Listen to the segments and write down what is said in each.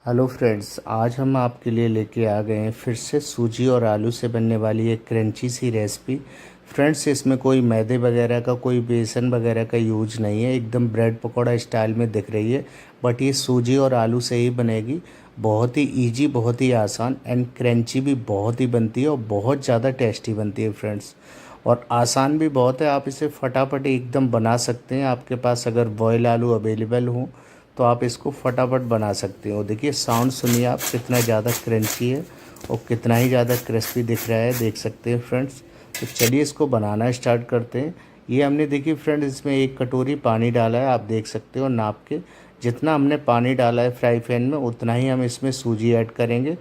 Hello friends, आज हम आपके लिए लेके आ गए हैं फिर से सूजी और आलू से बनने वाली एक क्रंची सी रेसिपी। फ्रेंड्स, इसमें कोई मैदे वगैरह का, कोई बेसन वगैरह का यूज नहीं है। एकदम ब्रेड पकौड़ा स्टाइल में दिख रही है, बट ये सूजी और आलू से ही बनेगी। बहुत ही इजी, बहुत ही आसान एंड क्रंची भी बहुत ही बनती है और बहुत ज़्यादा टेस्टी बनती है फ्रेंड्स। और आसान भी बहुत है, आप इसे फटाफट एकदम बना सकते हैं। आपके पास अगर बॉयल आलू अवेलेबल हो तो आप इसको फटाफट बना सकते हो। देखिए साउंड सुनिए आप, कितना ज़्यादा क्रंची है और कितना ही ज़्यादा क्रिस्पी दिख रहा है, देख सकते हैं फ्रेंड्स। तो चलिए इसको बनाना स्टार्ट करते हैं। ये हमने देखिए फ्रेंड्स, इसमें 1 कटोरी पानी डाला है, आप देख सकते हो नाप के। जितना हमने पानी डाला है फ्राई पैन में, उतना ही हम इसमें सूजी ऐड करेंगे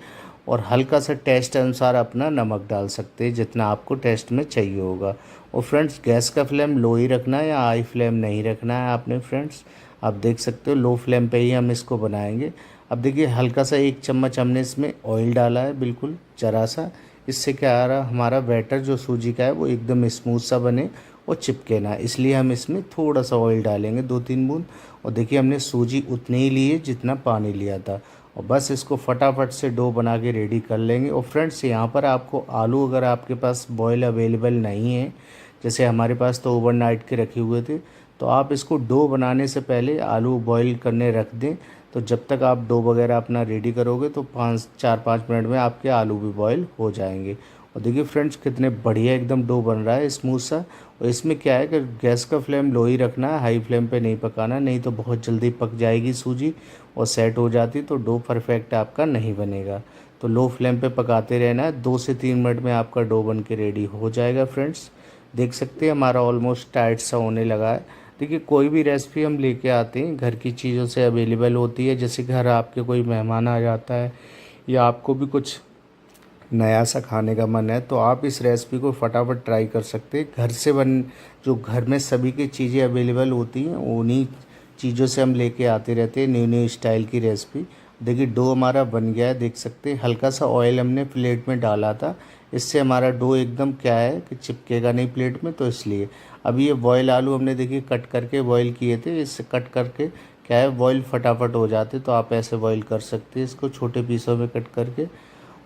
और हल्का सा टेस्ट अनुसार अपना नमक डाल सकते हैं, जितना आपको टेस्ट में चाहिए होगा। और फ्रेंड्स, गैस का फ्लेम लो ही रखना है या हाई फ्लेम नहीं रखना है आपने फ्रेंड्स। आप देख सकते हो लो फ्लेम पे ही हम इसको बनाएंगे। अब देखिए हल्का सा 1 चम्मच हमने इसमें ऑयल डाला है, बिल्कुल ज़रा सा। इससे क्या आ रहा, हमारा बैटर जो सूजी का है वो एकदम स्मूथ सा बने और चिपके ना, इसलिए हम इसमें थोड़ा सा ऑयल डालेंगे, 2-3 बूंद। और देखिए हमने सूजी उतनी ही ली है जितना पानी लिया था। और बस इसको फटाफट से डो बना के रेडी कर लेंगे। और फ्रेंड्स, यहाँ पर आपको आलू, अगर आपके पास बॉयल अवेलेबल नहीं है, जैसे हमारे पास तो ओवरनाइट के रखे हुए थे, तो आप इसको डो बनाने से पहले आलू बॉईल करने रख दें। तो जब तक आप डो वगैरह अपना रेडी करोगे तो 4-5 मिनट में आपके आलू भी बॉईल हो जाएंगे। और देखिए फ्रेंड्स, कितने बढ़िया एकदम डो बन रहा है, स्मूथ सा। और इसमें क्या है कि गैस का फ्लेम लो ही रखना है, हाई फ्लेम पे नहीं पकाना, नहीं तो बहुत जल्दी पक जाएगी सूजी और सेट हो जाती तो डो परफेक्ट आपका नहीं बनेगा। तो लो फ्लेम पे पकाते रहना है, 2 से 3 मिनट में आपका डो बन के रेडी हो जाएगा फ्रेंड्स। देख सकते हैं हमारा ऑलमोस्ट टाइट सा होने लगा है। देखिए कोई भी रेसिपी हम लेके आते हैं घर की चीज़ों से अवेलेबल होती है। जैसे घर आपके कोई मेहमान आ जाता है या आपको भी कुछ नया सा खाने का मन है, तो आप इस रेसिपी को फटाफट ट्राई कर सकते हैं। घर से बन जो घर में सभी की चीज़ें अवेलेबल होती हैं, उन्हीं चीज़ों से हम लेके आते रहते हैं न्यू न्यू स्टाइल की रेसिपी। देखिए डो हमारा बन गया है, देख सकते हैं। हल्का सा ऑयल हमने प्लेट में डाला था, इससे हमारा डो एकदम क्या है कि चिपकेगा नहीं प्लेट में, तो इसलिए। अभी ये बॉयल आलू हमने देखिए कट करके बॉयल किए थे, इससे कट करके क्या है बॉयल फटाफट हो जाते, तो आप ऐसे बॉयल कर सकते हैं इसको छोटे पीसों में कट करके।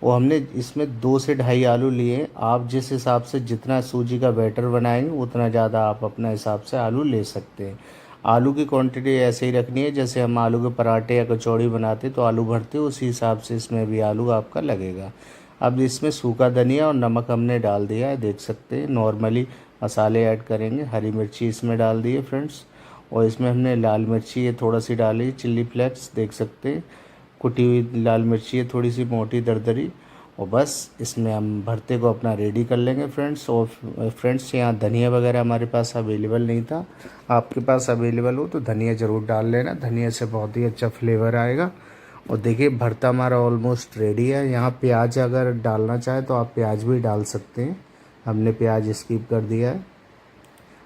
और हमने इसमें 2 से ढाई आलू लिए। आप जिस हिसाब से जितना सूजी का बैटर बनाएंगे उतना ज़्यादा आप अपना हिसाब से आलू ले सकते हैं। आलू की क्वांटिटी ऐसे ही रखनी है, जैसे हम आलू के पराठे या कचौड़ी बनाते तो आलू भरते, उसी हिसाब से इसमें भी आलू आपका लगेगा। अब इसमें सूखा धनिया और नमक हमने डाल दिया है, देख सकते हैं। नॉर्मली मसाले ऐड करेंगे, हरी मिर्ची इसमें डाल दी है फ्रेंड्स। और इसमें हमने लाल मिर्ची ये थोड़ा सी डाली, चिल्ली फ्लेक्स देख सकते हैं। कुटी हुई लाल मिर्ची है थोड़ी सी मोटी दरदरी। और बस इसमें हम भरते को अपना रेडी कर लेंगे फ्रेंड्स। और फ्रेंड्स, यहाँ धनिया वगैरह हमारे पास अवेलेबल नहीं था, आपके पास अवेलेबल हो तो धनिया ज़रूर डाल लेना, धनिया से बहुत ही अच्छा फ्लेवर आएगा। और देखिए भरता हमारा ऑलमोस्ट रेडी है। यहाँ प्याज अगर डालना चाहे तो आप प्याज भी डाल सकते हैं, हमने प्याज स्किप कर दिया है।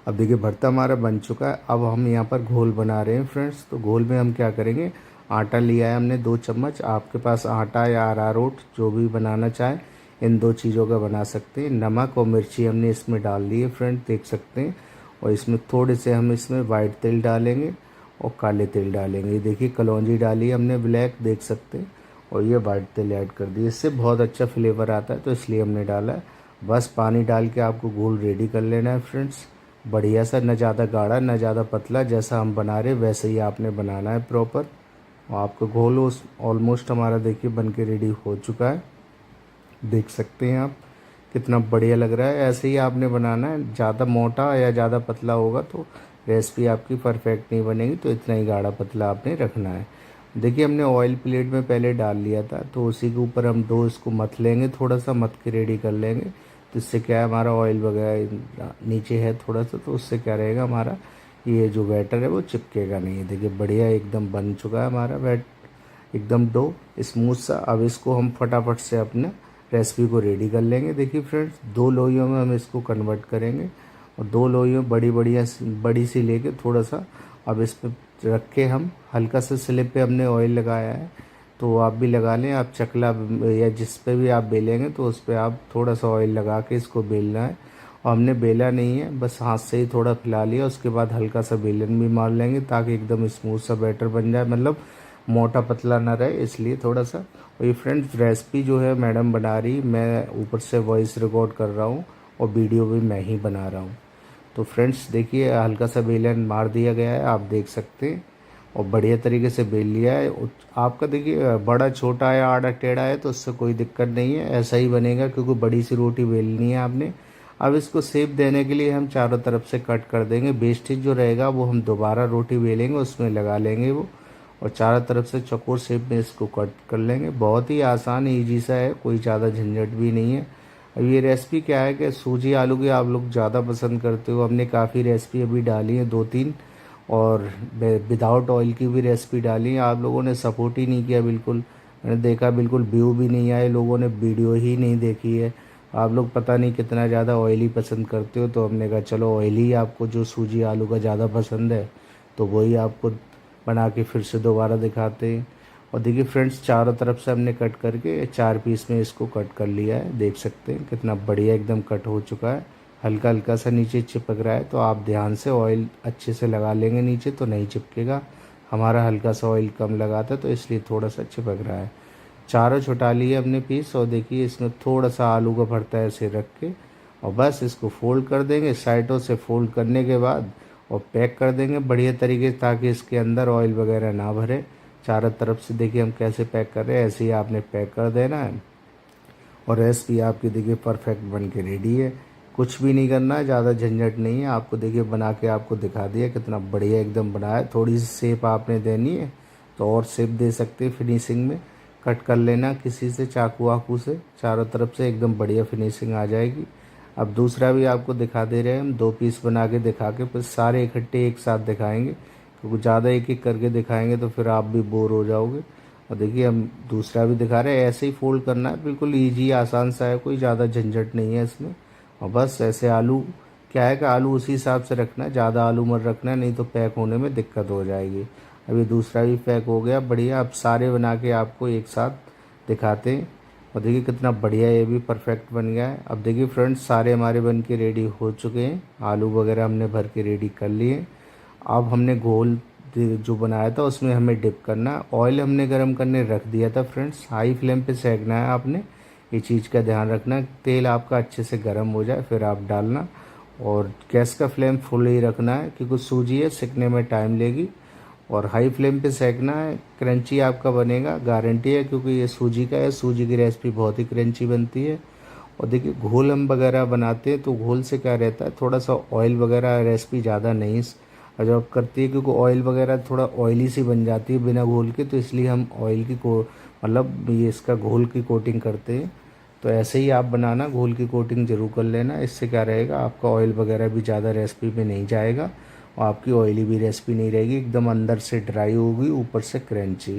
अब देखिए भरता हमारा बन चुका है। अब हम यहाँ पर घोल बना रहे हैं फ्रेंड्स। तो घोल में हम क्या करेंगे, आटा लिया है हमने 2 चम्मच। आपके पास आटा या अरारोट जो भी बनाना चाहे, इन दो चीज़ों का बना सकते हैं। नमक और मिर्ची हमने इसमें डाल दी है फ्रेंड, देख सकते हैं। और इसमें थोड़े से हम इसमें वाइट तेल डालेंगे और काले तेल डालेंगे। ये देखिए कलौंजी डाली हमने ब्लैक, देख सकते हैं। और ये वाइट तेल ऐड कर दिए, इससे बहुत अच्छा फ्लेवर आता है, तो इसलिए हमने डाला है। बस पानी डाल के आपको घोल रेडी कर लेना है फ्रेंड्स, बढ़िया सा, न ज़्यादा गाढ़ा न ज़्यादा पतला, जैसा हम बना रहे वैसे ही आपने बनाना है प्रॉपर। और आपका घोल ऑलमोस्ट हमारा देखिए बन के रेडी हो चुका है, देख सकते हैं आप कितना बढ़िया लग रहा है। ऐसे ही आपने बनाना है, ज़्यादा मोटा या ज़्यादा पतला होगा तो रेसिपी आपकी परफेक्ट नहीं बनेगी, तो इतना ही गाढ़ा पतला आपने रखना है। देखिए हमने ऑयल प्लेट में पहले डाल लिया था, तो उसी के ऊपर हम डो इसको मथ लेंगे, थोड़ा सा मथ के रेडी कर लेंगे। तो इससे क्या है, हमारा ऑयल वगैरह नीचे है थोड़ा सा, तो उससे क्या रहेगा, हमारा ये जो बैटर है वो चिपकेगा नहीं। देखिए बढ़िया एकदम बन चुका है हमारा एकदम डो स्मूथ सा। अब इसको हम फटाफट से अपने रेसिपी को रेडी कर लेंगे। देखिए फ्रेंड्स, 2 लोइयों में हम इसको कन्वर्ट करेंगे। और 2 लोइयों बड़ी सी लेके थोड़ा सा अब इस पर रख के हम हल्का सा स्लिप पे हमने ऑयल लगाया है, तो आप भी लगा लें। आप चकला या जिस पे भी आप बेलेंगे तो उस पर आप थोड़ा सा ऑयल लगा के इसको बेलना है। और हमने बेला नहीं है, बस हाथ से ही थोड़ा फैला लिया, उसके बाद हल्का सा बेलन भी मार लेंगे ताकि एकदम स्मूथ सा बैटर बन जाए। मतलब मोटा पतला ना रहे, इसलिए थोड़ा सा। और ये फ्रेंड्स रेसिपी जो है मैडम बना रही, मैं ऊपर से वॉइस रिकॉर्ड कर रहा हूँ और वीडियो भी मैं ही बना रहा हूँ। तो फ्रेंड्स देखिए हल्का सा बेलन मार दिया गया है, आप देख सकते हैं, और बढ़िया तरीके से बेल लिया है। आपका देखिए बड़ा छोटा है आड़ा टेढ़ा है तो उससे कोई दिक्कत नहीं है, ऐसा ही बनेगा क्योंकि बड़ी सी रोटी बेलनी है आपने। अब इसको शेप देने के लिए हम चारों तरफ से कट कर देंगे, वेस्टेज जो रहेगा वो हम दोबारा रोटी बेलेंगे उसमें लगा लेंगे वो, और चारों तरफ से चौकोर शेप में इसको कट कर लेंगे। बहुत ही आसान ईजी सा है, कोई ज़्यादा झंझट भी नहीं है। अब ये रेसिपी क्या है कि सूजी आलू की आप लोग ज़्यादा पसंद करते हो, हमने काफ़ी रेसिपी अभी डाली है 2-3, और विदाउट ऑयल की भी रेसिपी डाली है। आप लोगों ने सपोर्ट ही नहीं किया बिल्कुल, मैंने देखा बिल्कुल व्यू भी नहीं आए, लोगों ने वीडियो ही नहीं देखी है। आप लोग पता नहीं कितना ज़्यादा ऑयली पसंद करते हो, तो हमने कहा चलो ऑयली आपको जो सूजी आलू का ज़्यादा पसंद है तो वही आपको बना के फिर से दोबारा दिखाते हैं। और देखिए फ्रेंड्स चारों तरफ से हमने कट करके 4 पीस में इसको कट कर लिया है, देख सकते हैं कितना बढ़िया एकदम कट हो चुका है। हल्का हल्का सा नीचे चिपक रहा है, तो आप ध्यान से ऑयल अच्छे से लगा लेंगे नीचे तो नहीं चिपकेगा। हमारा हल्का सा ऑयल कम लगा था तो इसलिए थोड़ा सा चिपक रहा है। चारों छुटा लिए हमने पीस, और देखिए इसमें थोड़ा सा आलू का भरता ऐसे रख के, और बस इसको फोल्ड कर देंगे साइडों से। फोल्ड करने के बाद और पैक कर देंगे बढ़िया तरीके से, ताकि इसके अंदर ऑयल वगैरह ना भरे। चारों तरफ से देखिए हम कैसे पैक कर रहे हैं, ऐसे ही आपने पैक कर देना है। और रेसिपी आपकी देखिए परफेक्ट बन के रेडी है, कुछ भी नहीं करना है, ज़्यादा झंझट नहीं है। आपको देखिए बना के आपको दिखा दिया कितना बढ़िया एकदम बना है। थोड़ी सी शेप आपने देनी है तो और शेप दे सकते हैं, फिनिशिंग में कट कर लेना किसी से चाकू वाकू से, चारों तरफ से एकदम बढ़िया फिनिशिंग आ जाएगी। अब दूसरा भी आपको दिखा दे रहे हैं हम, 2 पीस बना के दिखा के फिर सारे इकट्ठे एक साथ दिखाएंगे, क्योंकि ज़्यादा एक एक करके दिखाएंगे तो फिर आप भी बोर हो जाओगे। और देखिए हम दूसरा भी दिखा रहे हैं, ऐसे ही फोल्ड करना है, बिल्कुल ईजी आसान सा है, कोई ज़्यादा झंझट नहीं है इसमें। और बस ऐसे आलू क्या है कि आलू उसी हिसाब से रखना है, ज़्यादा आलू मत रखना है, नहीं तो पैक होने में दिक्कत हो जाएगी। अभी दूसरा भी पैक हो गया बढ़िया। अब सारे बना के आपको एक साथ दिखाते हैं, और देखिए कितना बढ़िया ये भी परफेक्ट बन गया है। अब देखिए फ्रेंड्स सारे हमारे बन के रेडी हो चुके हैं, आलू वगैरह हमने भर के रेडी कर लिए। अब हमने घोल जो बनाया था उसमें हमें डिप करना है। ऑयल हमने गर्म करने रख दिया था फ्रेंड्स, हाई फ्लेम पे सेकना है आपने, ये चीज़ का ध्यान रखना। तेल आपका अच्छे से गर्म हो जाए फिर आप डालना, और गैस का फ्लेम फुल ही रखना है क्योंकि सूजी है सिकने में टाइम लेगी। और हाई फ्लेम पे सेकना है, क्रंची आपका बनेगा गारंटी है, क्योंकि ये सूजी का है, सूजी की रेसिपी बहुत ही क्रंची बनती है। और देखिए घोल हम वगैरह बनाते हैं तो घोल से क्या रहता है, थोड़ा सा ऑयल वगैरह रेसिपी ज़्यादा नहीं जॉब करती है, क्योंकि ऑयल वगैरह थोड़ा ऑयली सी बन जाती है बिना घोल के, तो इसलिए हम ऑयल की को मतलब ये इसका घोल की कोटिंग करते हैं। तो ऐसे ही आप बनाना, घोल की कोटिंग जरूर कर लेना, इससे क्या रहेगा आपका ऑयल वगैरह भी ज़्यादा रेसिपी में नहीं जाएगा, और आपकी ऑयली भी रेसिपी नहीं रहेगी, एकदम अंदर से ड्राई होगी ऊपर से क्रंची।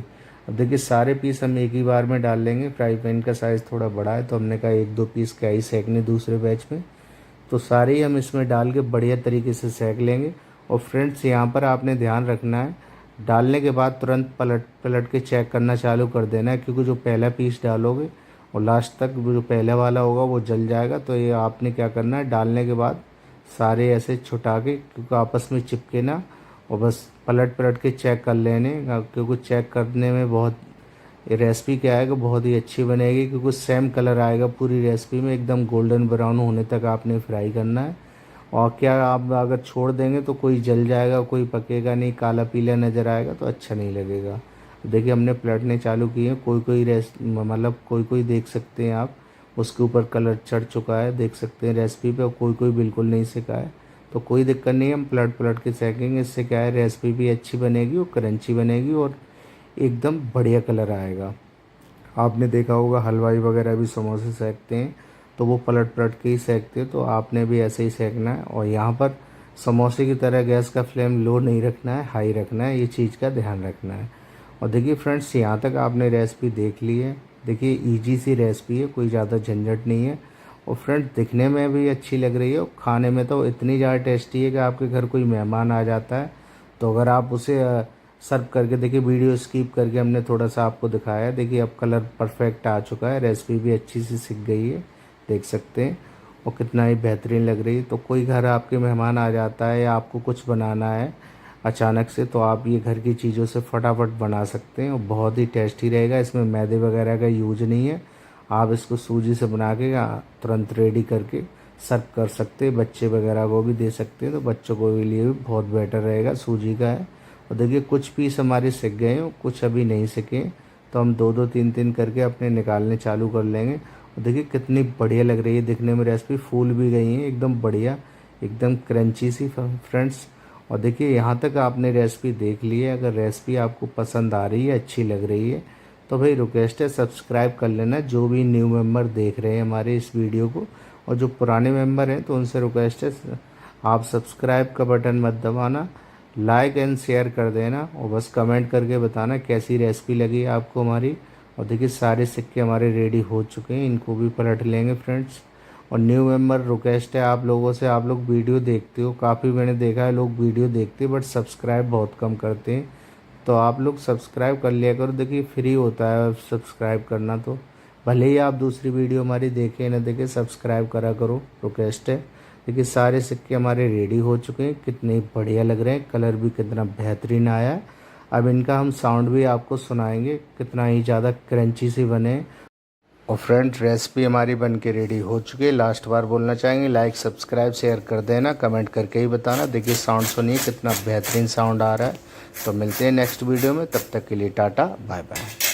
अब देखिए सारे पीस हम एक ही बार में डाल लेंगे, फ्राई पैन का साइज़ थोड़ा बड़ा है तो हमने कहा 1-2 पीस क्या ही सेकने दूसरे बैच में, तो सारे ही हम इसमें डाल के बढ़िया तरीके से सेक लेंगे। और फ्रेंड्स यहाँ पर आपने ध्यान रखना है, डालने के बाद तुरंत पलट पलट के चेक करना चालू कर देना है, क्योंकि जो पहला पीस डालोगे और लास्ट तक जो पहले वाला होगा वो जल जाएगा। तो ये आपने क्या करना है, डालने के बाद सारे ऐसे छुटा के, क्योंकि आपस में चिपके ना, और बस पलट पलट के चेक कर लेने, क्योंकि चेक करने में बहुत ये रेसिपी क्या है कि बहुत ही अच्छी बनेगी, क्योंकि सेम कलर आएगा पूरी रेसिपी में, एकदम गोल्डन ब्राउन होने तक आपने फ्राई करना है। और क्या आप अगर छोड़ देंगे तो कोई जल जाएगा, कोई पकेगा नहीं, काला पीला नज़र आएगा तो अच्छा नहीं लगेगा। देखिए हमने पलटने चालू किए हैं, कोई कोई मतलब कोई कोई देख सकते हैं आप, उसके ऊपर कलर चढ़ चुका है देख सकते हैं रेसिपी पे, और कोई कोई बिल्कुल नहीं सिका है, तो कोई दिक्कत नहीं है, हम पलट पलट के सेकेंगे, इससे क्या है रेसिपी भी अच्छी बनेगी और क्रंची बनेगी और एकदम बढ़िया कलर आएगा। आपने देखा होगा हलवाई वगैरह भी समोसे सेकते हैं तो वो पलट पलट के ही सेकते हैं, तो आपने भी ऐसे ही सेकना है। और यहाँ पर समोसे की तरह गैस का फ्लेम लो नहीं रखना है, हाई रखना है, ये चीज़ का ध्यान रखना है। और देखिए फ्रेंड्स यहाँ तक आपने रेसिपी देख ली है, देखिए इजी सी रेसिपी है, कोई ज़्यादा झंझट नहीं है, और फ्रेंड्स दिखने में भी अच्छी लग रही है और खाने में तो इतनी ज़्यादा टेस्टी है कि आपके घर कोई मेहमान आ जाता है तो अगर आप उसे सर्व करके, देखिए वीडियो स्किप करके हमने थोड़ा सा आपको दिखाया है, देखिए अब कलर परफेक्ट आ चुका है, रेसिपी भी अच्छी सी सीख गई है देख सकते हैं, और कितना ही बेहतरीन लग रही है। तो कोई घर आपके मेहमान आ जाता है या आपको कुछ बनाना है, अचानक से, तो आप ये घर की चीज़ों से फटाफट बना सकते हैं और बहुत ही टेस्टी रहेगा। इसमें मैदे वगैरह का यूज नहीं है। आप इसको सूजी से बना के तुरंत रेडी करके सर्व कर सकते हैं, बच्चे वगैरह को भी दे सकते हैं, तो बच्चों को भी लिए भी बहुत बेटर रहेगा। सूजी का है। और देखिए कुछ पीस हमारे सिक गए हैं, कुछ अभी नहीं सिके, तो हम 2-2 3-3 करके अपने निकालने चालू कर लेंगे। और देखिए कितनी बढ़िया लग रही है दिखने में रेसिपी, फूल भी गई है एकदम बढ़िया, एकदम क्रंची सी फ्रेंड्स। और देखिए यहाँ तक आपने रेसिपी देख ली है। अगर रेसिपी आपको पसंद आ रही है, अच्छी लग रही है, तो भाई रिक्वेस्ट है सब्सक्राइब कर लेना, जो भी न्यू मेंबर देख रहे हैं हमारे इस वीडियो को। और जो पुराने मेंबर हैं तो उनसे रिक्वेस्ट है आप सब्सक्राइब का बटन मत दबाना, लाइक एंड शेयर कर देना, और बस कमेंट करके बताना कैसी रेसिपी लगी आपको हमारी। और देखिए सारे सिक्के हमारे रेडी हो चुके हैं, इनको भी पलट लेंगे फ्रेंड्स। और न्यू मेंबर रिक्वेस्ट है आप लोगों से, आप लोग वीडियो देखते हो, काफ़ी मैंने देखा है लोग वीडियो देखते हैं बट सब्सक्राइब बहुत कम करते हैं, तो आप लोग सब्सक्राइब कर लिया करो। देखिए फ्री होता है सब्सक्राइब करना, तो भले ही आप दूसरी वीडियो हमारी देखें ना देखें, सब्सक्राइब करा करो, रिक्वेस्ट है। देखिए सारे सिक्के हमारे रेडी हो चुके हैं, कितने बढ़िया लग रहे हैं, कलर भी कितना बेहतरीन आया है। अब इनका हम साउंड भी आपको सुनाएंगे, कितना ही ज़्यादा क्रंची से बने। और फ्रेंड्स रेसिपी हमारी बन के रेडी हो चुकी है। लास्ट बार बोलना चाहेंगे लाइक सब्सक्राइब शेयर कर देना, कमेंट करके ही बताना। देखिए साउंड सुनिए कितना बेहतरीन साउंड आ रहा है। तो मिलते हैं नेक्स्ट वीडियो में, तब तक के लिए टाटा बाय बाय।